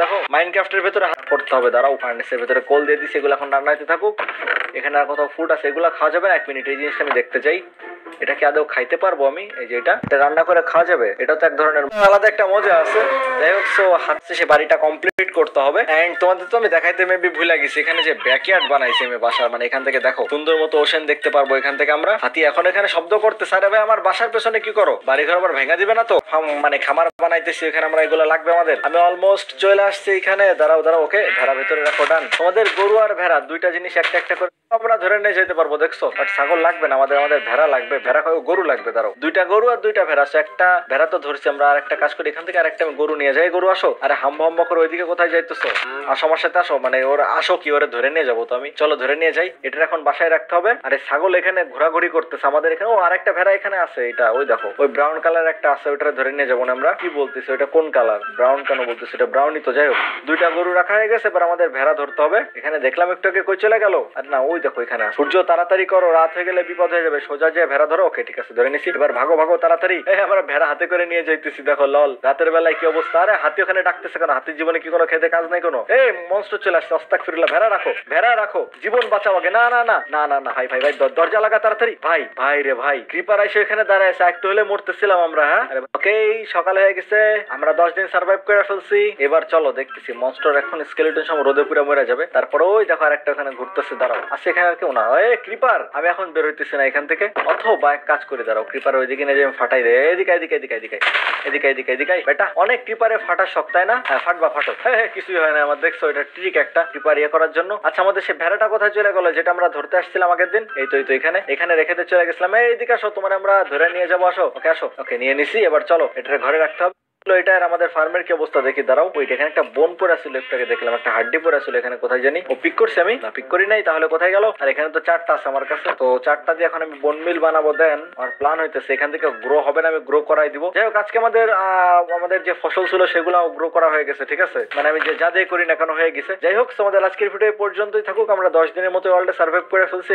দেখো মাইনক্রাফটের ভেতরে হাত করতে হবে। দাঁড়াও, ফার্নেসের ভেতরে কোল দিয়ে দিছি, এগুলো এখন রান্না হতে থাকুক। এখানে আর কোথাও ফুড আছে, এগুলো খাওয়া যাবে। 1 মিনিট, এই জিনিসটা আমি দেখতে চাই। এটা কি আদৌ খাইতে পারবো আমি? এই যে এটা রান্না করে খাওয়া যাবে? এটা তো এক ধরনের আলাদা একটা মজা আছে। যাই হোক, সো হাত শেষে বাড়িটা কমপ্লিট করতে হবে। এন্ড তোমাদের তো আমি দেখাইতে মেবি ভুলে গেছি, এখানে যে ব্যাকইয়ার্ড বানাইছি আমি বাসার, মানে এখান থেকে দেখো সুন্দর মতো ওশেন দেখতে পারবো। এখান থেকে আমরা হাতি এখন এখানে শব্দ করতে স্যার ভাই আমার বাসার পেছনে কি করো? বাড়ি ঘর আবার ভেঙে দিবে না তো? মানে খামার বানাইতেছি, এখানে আমরা এগুলো লাগবে আমাদের। আমি অলমোস্ট চলে আসছি এখানে। দাঁড়াও দাঁড়াও, ওকে ভেড়া ভেতরে রাখো। ডান। তোমাদের গরু আর ভেড়া দুইটা জিনিস একটা একটা করে আমরা ধরে নিয়ে যেতে পারবো, দেখছো? বাট ছাগল লাগবে না আমাদের, আমাদের ভেড়া লাগবে। ভেড়া গরু লাগবে। দাঁড়াও, দুইটা গরু আর দুইটা ভেড়া। একটা ভেড়া তো ধরছি আমরা, আর একটা কাজ করি, এখান থেকে আরেকটা গরু নিয়ে যাই। গরু আসো। আরে হাম্বা হাম্বা করে ওইদিকে কোথায় যাইতেছো? আসো আমার সাথে আসো। মানে ওরা আসো কি, ওরা ধরে নিয়ে যাবো তো আমি। চলো ধরে নিয়ে যাই। এটা এখন বাসায় রাখতে হবে। আরে ছাগল এখানে ঘোরাঘুরি করতেছে আমাদের এখানে। ও আরেকটা ভেড়া এখানে আছে, এটা ওই দেখো, ওই ব্রাউন কালার একটা আছে, ওইটা ধরে নিয়ে যাবো না আমরা। কি বলতেছি, ওইটা কোন কালার? ব্রাউন কেন বলতেছি? এটা ব্রাউনই তো। যাই হোক, দুইটা গরু রাখা হয়ে গেছে, এবার আমাদের ভেড়া ধরতে হবে। এখানে দেখলাম একটু আগে কই চলে গেল? আর না, ওই দেখো এখানে। সূর্য তাড়াতাড়ি করো, রাত হয়ে গেলে বিপদ হয়ে যাবে। সোজা যে ভেড়া ধরো। ওকে ঠিক আছে, ধরে নিছি। এবার ভাগো ভাগো তাড়াতাড়ি। আমরা ভেড়া হাতে করে নিয়ে যাইতেছি। দেখো লল, রাতের বেলায় কি অবস্থা। আরে হাতি ওখানে ডাকতেছে কেন? হাতির জীবনে কি কোনো খেতে কাজ নাই কোনো? এই মনস্টার চলে আসছে, আস্তাগফিরুল্লাহ। ভেড়া রাখো, ভেড়া রাখো, জীবন বাঁচাও আগে। না না না না না না, ভাই ভাই ভাই, দরজা লাগা তাড়াতাড়ি। ভাই ভাই রে ভাই, ক্রিপার আইসে এখানে দাঁড়ায় আছে, একটু হলে মরতেছিলাম আমরা। হ্যাঁ ওকে, সকাল হয়ে গেছে, আমরা 10 দিন সার্ভাইভ করে ফেলছি। এবার চলো দেখতেছি মনস্টার এখন স্কেলেটন সব রোদে পুরো মরে যাবে। তারপর ওই দেখো আরেকটা ওখানে ঘুরতেছে। দাঁড়াও, আছে এখানে আর কেউ না। এই ক্রিপার, আমি এখন বের হইতেছি না এখান থেকে। অথবা এক কাজ করে, দাঁড়াও, ক্রিপার ওইদিকে নিয়ে যাই, ফাটাই দেয়। এদিকে এদিকে এদিকে এদিকে এদিকে এদিকে এদিকে। বেটা অনেক ক্রিপারে ফাটা শখ, তাই না? হ্যাঁ ফাটবা, ফাটো। হ্যাঁ কিছুই হয় না আমার, দেখছো? এটা ট্রিক একটা ক্রিপার ইয়ে করার জন্য। আচ্ছা, আমাদের সে ভেড়াটা কোথায় চলে গেল যেটা আমরা ধরতে আসছিলাম আগের দিন? এই তো এই তো এখানে, এখানে রেখে দিয়ে চলে গেছিলাম। এইদিকে আসো, তোমার আমরা ধরে নিয়ে যাবো। আসো, ওকে আসো। ওকে নিয়ে নিছি। এবার চলো এটা ঘরে রাখতে হবে। এটা আর আমাদের ফার্মের কি অবস্থা দেখি। দাঁড়াও, ওইটা এখানে একটা বোন পড়ে ছিল, একটাকে দেখলাম, একটা হাড্ডি পড়ে ছিল এখানে। কোথায় জানি ও পিক করছে, আমি না পিক করি নাই, তাহলে কোথায় গেল? আর এখানে তো 4টা আছে আমার কাছে, তো 4টা দিয়ে এখন আমি বোন মিল বানাবো। দেন আর প্ল্যান হইতেছে এখান থেকে গ্রো হবে না, আমি গ্রো করাই দিব। যাই হোক, আজকে আমাদের যে ফসল ছিল সেগুলো গ্রো করা হয়ে গেছে, ঠিক আছে? মানে আমি যে যা দিয়ে করি না কেন হয়ে গেছে। যাই হোক, আমাদের আজকের ভিডিও পর্যন্তই থাকুক। আমরা 10 দিনের মতো ওয়ার্ল্ডে সার্ভাইভ করে ফেলছি।